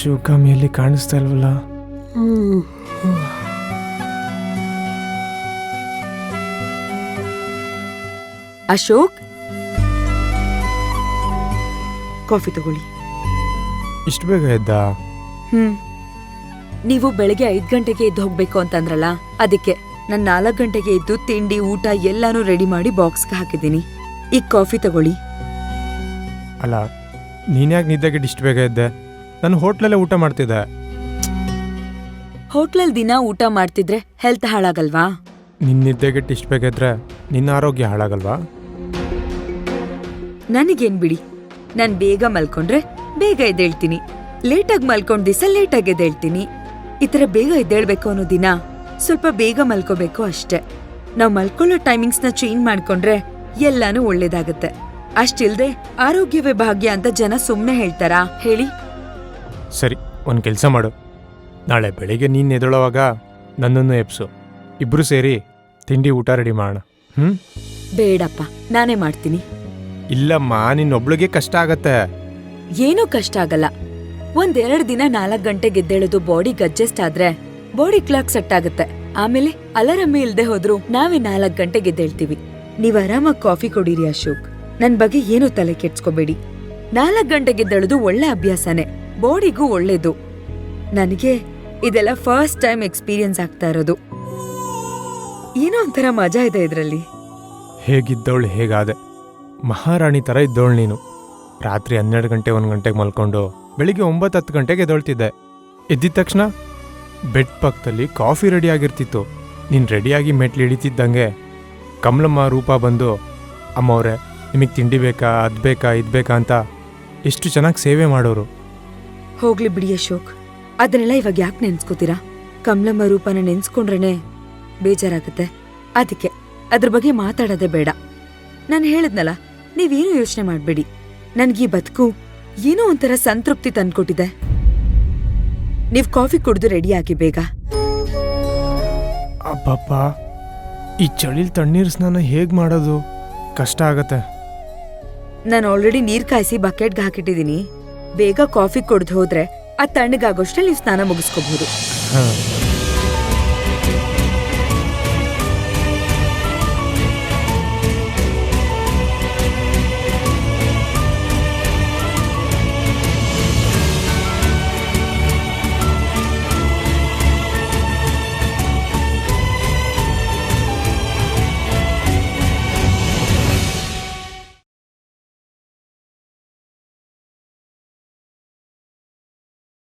ಶಿವಕಾಮಿಯಲ್ಲಿ ಕಾಣಿಸ್ತಾ ಇಲ್ವಲ್ಲ? ಅಶೋಕ್, ಕಾಫಿ ತಗೊಳ್ಳಿ. ಇಷ್ಟು ಬೇಗ ಎದ್ದ? ನೀವು ಬೆಳಗ್ಗೆ 5 ಗಂಟೆಗೆ ಎದ್ದು ಹೋಗ್ಬೇಕು ಅಂತಂದ್ರಲ್ಲ, ಅದಕ್ಕೆ ನಾನು 4 ಗಂಟೆಗೆ ಎದ್ದು ತಿಂಡಿ ಊಟ ಎಲ್ಲಾನು ರೆಡಿ ಮಾಡಿ ಬಾಕ್ಸ್ಗೆ ಹಾಕಿದ್ದೀನಿ. ಈಗ ಕಾಫಿ ತಗೊಳ್ಳಿ. ಅಲ್ಲ, ನೀನ್ಯಾಕೆ ನಿದ್ದೆಗೆ ಇಷ್ಟು ಬೇಗ ಎದ್ದೆ? ನಾನು ಹೋಟ್ಲಲ್ಲೇ ಊಟ ಮಾಡ್ತಿದ್ದೆ. ಹೋಟ್ಲಲ್ಲಿ ದಿನ ಊಟ ಮಾಡ್ತಿದ್ರೆ ಹೆಲ್ತ್ ಹಾಳಾಗಲ್ವಾ? ನಿನ್ನ ನಿದ್ದೆಗೆ ಇಷ್ಟು ಬೇಗ ಎದ್ರೆ ನಿನ್ನ ಆರೋಗ್ಯ ಹಾಳಾಗಲ್ವಾ? ನನಗೇನ್ ಬಿಡಿ, ನಾನ್ ಬೇಗ ಮಲ್ಕೊಂಡ್ರೆ ಬೇಗ ಎದ್ದೇಳ್ತೀನಿ, ಲೇಟಾಗಿ ಮಲ್ಕೊಂಡ್ ದಿವಸ ಲೇಟಾಗಿ ಎದ್ದೇಳ್ತೀನಿ. ಈ ಥರ ಬೇಗ ಎದ್ದೇಳ್ಬೇಕು ಅನ್ನೋ ದಿನ ಸ್ವಲ್ಪ ಬೇಗ ಮಲ್ಕೋಬೇಕು ಅಷ್ಟೇ. ನಾವ್ ಮಲ್ಕೊಳ್ಳೋ ಟೈಮಿಂಗ್ಸ್ನ ಚೇಂಜ್ ಮಾಡ್ಕೊಂಡ್ರೆ ಎಲ್ಲಾನು ಒಳ್ಳೇದಾಗತ್ತೆ. ಅಷ್ಟಿಲ್ದೆ ಆರೋಗ್ಯವೇ ಭಾಗ್ಯ ಅಂತ ಜನ ಸುಮ್ನೆ ಹೇಳ್ತಾರಾ ಹೇಳಿ? ಸರಿ, ಒಂದು ಕೆಲಸ ಮಾಡು. ನಾಳೆ ಬೆಳಿಗ್ಗೆ ನೀನು ಎದ್ದೇಳೋವಾಗ ನನ್ನನ್ನು ಎಬ್ಸು. ಇಬ್ರು ಸೇರಿ ತಿಂಡಿ ಊಟ ರೆಡಿ ಮಾಡೋಣ. ಬೇಡಪ್ಪ, ನಾನೇ ಮಾಡ್ತೀನಿ. ಇಲ್ಲಮ್ಮ, ನಿನ್ನೊಬ್ಳಿಗೆ ಕಷ್ಟ ಆಗತ್ತೆ. ಏನೂ ಕಷ್ಟ ಆಗಲ್ಲ. 1-2 ದಿನ 4 ಗಂಟೆಗೆ ಎದ್ದೇಳೋದು ಬಾಡಿಗೆ ಅಡ್ಜಸ್ಟ್ ಆದ್ರೆ ಬಾಡಿ ಕ್ಲಾಕ್ ಸೆಟ್ ಆಗುತ್ತೆ. ಆಮೇಲೆ ಅಲಾರಾಮೇ ಇಲ್ದೆ ಹೋದ್ರು ನಾವೇ 4 ಗಂಟೆಗೆ ಎದ್ದೇಳ್ತೀವಿ. ನೀವ್ ಆರಾಮಾಗಿ ಕಾಫಿ ಕೊಡಿರಿ ಅಶೋಕ್. ನನ್ ಬಗ್ಗೆ ಏನೂ ತಲೆ ಕೆಡ್ಸ್ಕೋಬೇಡಿ. 4 ಗಂಟೆಗೆ ಎದ್ದೇಳೋದು ಒಳ್ಳೆ ಅಭ್ಯಾಸನೇ, ಬಾಡಿಗೂ ಒಳ್ಳೇದು. ನನಗೆ ಇದೆಲ್ಲ ಫಸ್ಟ್ ಟೈಮ್ ಎಕ್ಸ್ಪೀರಿಯನ್ಸ್ ಆಗ್ತಾ ಇರೋದು. ಏನೋ ಒಂಥರ ಮಜಾ ಇದೆ ಇದ್ರಲ್ಲಿ. ಹೇಗಿದ್ದವಳು ಹೇಗಾದೆ, ಮಹಾರಾಣಿ ಥರ ಇದ್ದವಳು ನೀನು. ರಾತ್ರಿ 12 ಗಂಟೆ 1 ಗಂಟೆಗೆ ಮಲ್ಕೊಂಡು ಬೆಳಿಗ್ಗೆ 9-10 ಗಂಟೆಗೆ ಎದ್ದೊಳ್ತಿದ್ದೆ. ಎದ್ದಿದ ತಕ್ಷಣ ಬೆಡ್ ಪಕ್ಕದಲ್ಲಿ ಕಾಫಿ ರೆಡಿ ಆಗಿರ್ತಿತ್ತು. ನೀನು ರೆಡಿಯಾಗಿ ಮೆಟ್ಲು ಹಿಡಿತಿದ್ದಂಗೆ ಕಮಲಮ್ಮ ರೂಪ ಬಂದು, ಅಮ್ಮವ್ರೆ ನಿಮಗೆ ತಿಂಡಿ ಬೇಕಾ, ಅದು ಬೇಕಾ, ಇದು ಬೇಕಾ ಅಂತ ಎಷ್ಟು ಚೆನ್ನಾಗಿ ಸೇವೆ ಮಾಡೋರು. ಹೋಗ್ಲಿ ಬಿಡಿ ಅಶೋಕ್, ಅದನ್ನೆಲ್ಲ ಇವಾಗ ಯಾಕೆ ನೆನ್ಸ್ಕೋತೀರಾ? ಕಮಲಮ್ಮ ರೂಪನ ನೆನ್ಸ್ಕೊಂಡ್ರೇನೆ ಬೇಜಾರಾಗತ್ತೆ. ಅದಕ್ಕೆ ಅದ್ರ ಬಗ್ಗೆ ಮಾತಾಡೋದೇ ಬೇಡ. ನಾನು ಹೇಳಿದ್ನಲ್ಲ, ನೀವೇನು ಯೋಚನೆ ಮಾಡ್ಬೇಡಿ. ನನ್ಗೀ ಬದುಕು ಏನೋ ಒಂಥರ ಸಂತೃಪ್ತಿ ತಂದ್ಕೊಟ್ಟಿದೆ. ನೀವ್ ಕಾಫಿ ಕುಡ್ದು ರೆಡಿಯಾಗಿ ಬೇಗ. ಅಪ್ಪಪ್ಪ, ಈ ಚಳಿಲ್ ತಣ್ಣೀರ್ ಸ್ನಾನ ಹೇಗ್ ಮಾಡೋದು? ಕಷ್ಟ ಆಗತ್ತೆ. ನಾನು ಆಲ್ರೆಡಿ ನೀರ್ ಕಾಯಿಸಿ ಬಕೆಟ್ಗೆ ಹಾಕಿಟ್ಟಿದೀನಿ. ಬೇಗ ಕಾಫಿ ಕುಡ್ದು ಹೋದ್ರೆ ಆ ತಣ್ಣಗಾಗೋಷ್ಟರಲ್ಲಿ ನೀವು ಸ್ನಾನ ಮುಗಿಸ್ಕೋಬಹುದು.